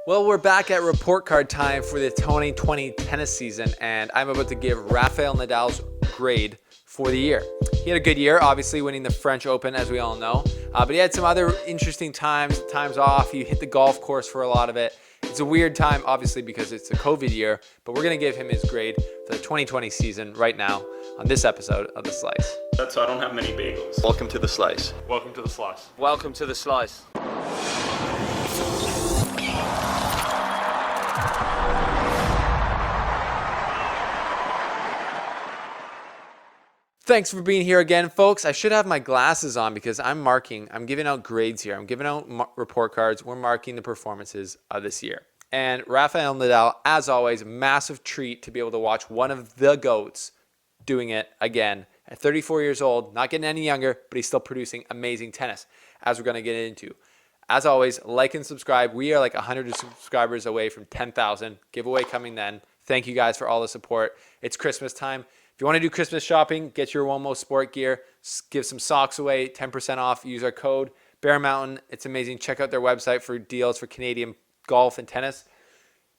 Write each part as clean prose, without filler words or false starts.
Well, we're back at report card time for the 2020 tennis season, and I'm about to give Rafael Nadal's grade for the year. He had a good year, obviously winning the French Open, as we all know, but he had some other interesting times off. He hit the golf course for a lot of it. It's a weird time, obviously, because it's a COVID year, but we're going to give him his grade for the 2020 season right now on this episode of The Slice. So I don't have many bagels. Welcome to The Slice. Welcome to the slice. Welcome to The Slice. Thanks for being here again, folks. I should have my glasses on because I'm giving out grades here. I'm giving out report cards. We're marking the performances of this year. And Rafael Nadal, as always, massive treat to be able to watch one of the GOATs doing it again at 34 years old, not getting any younger, but he's still producing amazing tennis, as we're going to get into. As always, like and subscribe. We are like 100 subscribers away from 10,000. Giveaway coming then. Thank you guys for all the support. It's Christmas time. If you want to do Christmas shopping, get your Womo sport gear, give some socks away, 10% off. Use our code Bear Mountain. It's amazing. Check out their website for deals for Canadian golf and tennis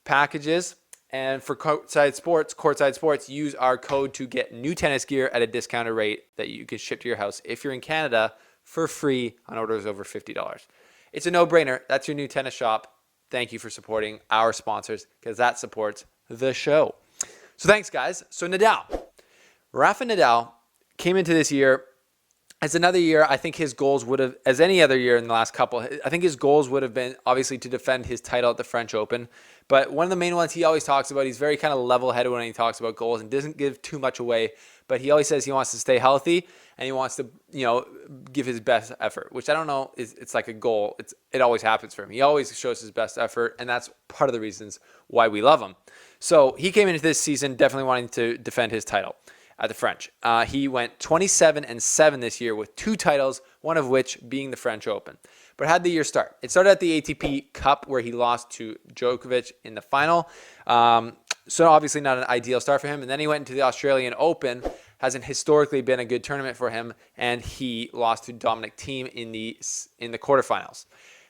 packages. And for courtside sports, use our code to get new tennis gear at a discounted rate that you can ship to your house if you're in Canada for free on orders over $50. It's a no-brainer. That's your new tennis shop. Thank you for supporting our sponsors because that supports the show. So thanks, guys. So Rafa Nadal came into this year as another year. I think his goals would have, as any other year in the last couple, I think his goals would have been obviously to defend his title at the French Open. But one of the main ones he always talks about, he's very kind of level-headed when he talks about goals and doesn't give too much away. But he always says he wants to stay healthy and he wants to, give his best effort, which I don't know, it's like a goal. It always happens for him. He always shows his best effort, and that's part of the reasons why we love him. So he came into this season definitely wanting to defend his title at the French. He went 27-7 this year with 2 titles, one of which being the French Open. But how did the year start? It started at the ATP Cup where he lost to Djokovic in the final. So obviously not an ideal start for him. And then he went into the Australian Open. Hasn't historically been a good tournament for him. And he lost to Dominic Thiem in the quarterfinals.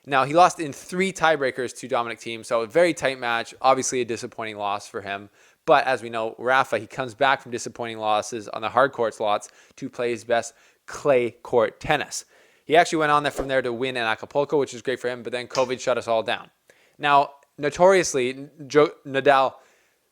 Now, he lost in 3 tiebreakers to Dominic Thiem. So a very tight match. Obviously a disappointing loss for him. But as we know, Rafa, he comes back from disappointing losses on the hard court slots to play his best clay court tennis. He actually went on there from there to win in Acapulco, which is great for him, but then COVID shut us all down. Now, notoriously, Nadal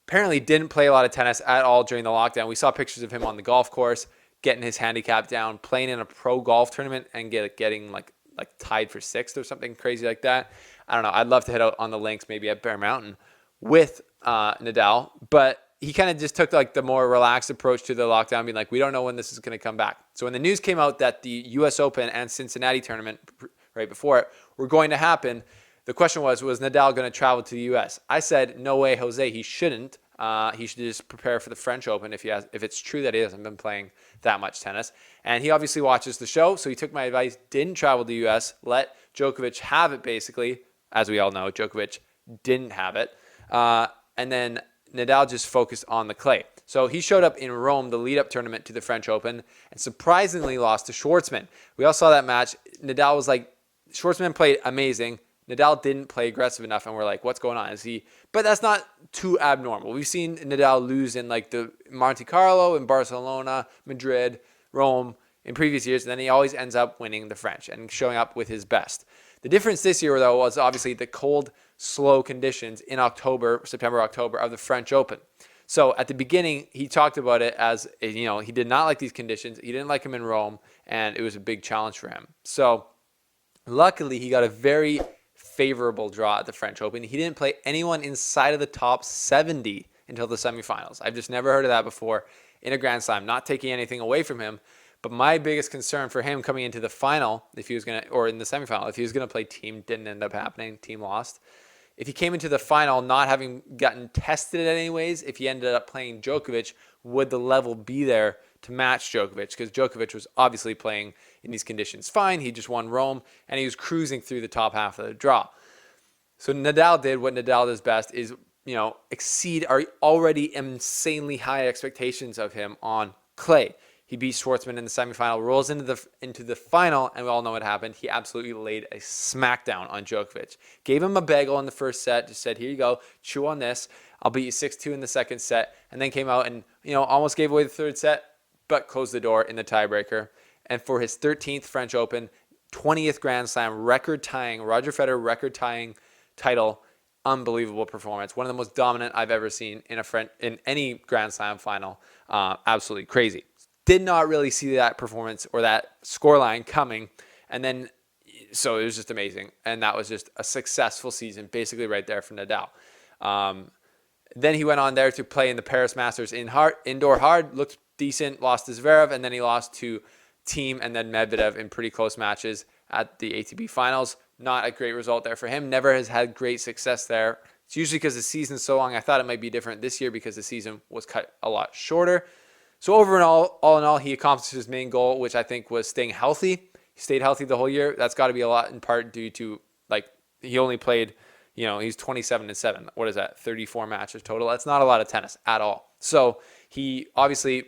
apparently didn't play a lot of tennis at all during the lockdown. We saw pictures of him on the golf course, getting his handicap down, playing in a pro golf tournament, and getting like tied for 6th or something crazy like that. I don't know. I'd love to hit out on the links maybe at Bear Mountain with Nadal, but he kind of just took like the more relaxed approach to the lockdown, being like, we don't know when this is going to come back. So when the news came out that the US Open and Cincinnati tournament right before it were going to happen, the question was Nadal going to travel to the US? I said, no way, Jose, he shouldn't. He should just prepare for the French Open if it's true that he hasn't been playing that much tennis. And he obviously watches the show, so he took my advice, didn't travel to the US, let Djokovic have it basically. As we all know, Djokovic didn't have it. And then Nadal just focused on the clay. So he showed up in Rome, the lead-up tournament to the French Open, and surprisingly lost to Schwartzman. We all saw that match. Nadal was like, Schwartzman played amazing. Nadal didn't play aggressive enough, and we're like, what's going on? But that's not too abnormal. We've seen Nadal lose in like the Monte Carlo, in Barcelona, Madrid, Rome in previous years, and then he always ends up winning the French and showing up with his best. The difference this year, though, was obviously the cold, slow conditions in September, October of the French Open. So at the beginning, he talked about it as, he did not like these conditions. He didn't like them in Rome, and it was a big challenge for him. So luckily, he got a very favorable draw at the French Open. He didn't play anyone inside of the top 70 until the semifinals. I've just never heard of that before in a Grand Slam, not taking anything away from him. But my biggest concern for him coming into the final, in the semifinal, if he was going to play Thiem, didn't end up happening. Thiem lost. If he came into the final not having gotten tested anyways, if he ended up playing Djokovic, would the level be there to match Djokovic? Because Djokovic was obviously playing in these conditions fine. He just won Rome, and he was cruising through the top half of the draw. So Nadal did what Nadal does best is, exceed our already insanely high expectations of him on clay. He beat Schwartzman in the semifinal, rolls into the final, and we all know what happened. He absolutely laid a smackdown on Djokovic. Gave him a bagel in the first set, just said, here you go, chew on this. I'll beat you 6-2 in the second set, and then came out and, almost gave away the third set, but closed the door in the tiebreaker. And for his 13th French Open, 20th Grand Slam, Roger Federer record-tying title, unbelievable performance. One of the most dominant I've ever seen in any Grand Slam final. Absolutely crazy. Did not really see that performance or that scoreline coming. And then, so it was just amazing. And that was just a successful season, basically right there for Nadal. Then he went on there to play in the Paris Masters indoor hard, looked decent, lost to Zverev, and then he lost to Thiem and then Medvedev in pretty close matches at the ATP finals. Not a great result there for him. Never has had great success there. It's usually because the season's so long. I thought it might be different this year because the season was cut a lot shorter. So all in all, he accomplished his main goal, which I think was staying healthy. He stayed healthy the whole year. That's got to be a lot in part due to, he only played, he's 27-7. What is that? 34 matches total. That's not a lot of tennis at all. So he obviously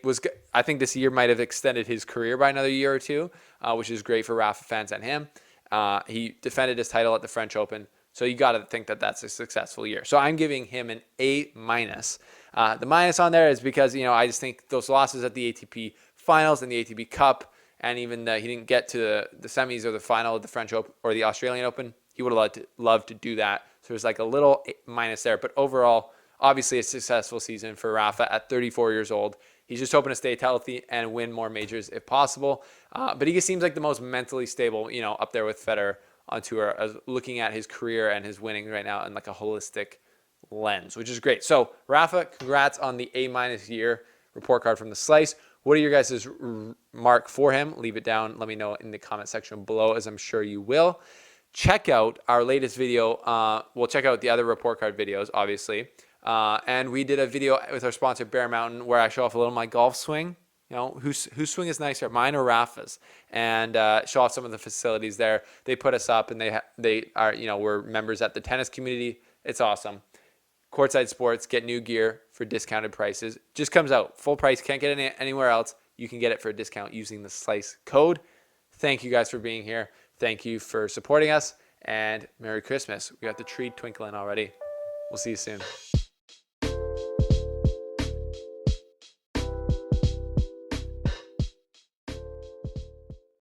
I think this year might have extended his career by another year or two, which is great for Rafa fans and him. He defended his title at the French Open. So you got to think that that's a successful year. So I'm giving him an A-. The minus on there is because, I just think those losses at the ATP finals and the ATP Cup, and even he didn't get to the semis or the final of the French Open or the Australian Open. He would have loved to do that. So there's a little minus there. But overall, obviously a successful season for Rafa at 34 years old. He's just hoping to stay healthy and win more majors if possible. But he just seems like the most mentally stable, up there with Federer on tour, looking at his career and his winning right now in a holistic lens, which is great. So Rafa, congrats on the A- year report card from the Slice. What are your guys' mark for him? Leave it down. Let me know in the comment section below, as I'm sure you will. Check out our latest video. We'll check out the other report card videos, obviously. And we did a video with our sponsor, Bear Mountain, where I show off a little of my golf swing. Whose swing is nicer, mine or Rafa's? And show off some of the facilities there. They put us up, and they are, we're members at the tennis community. It's awesome. Courtside Sports, get new gear for discounted prices. Just comes out full price. Can't get it anywhere else. You can get it for a discount using the Slice code. Thank you guys for being here. Thank you for supporting us, and Merry Christmas. We got the tree twinkling already. We'll see you soon.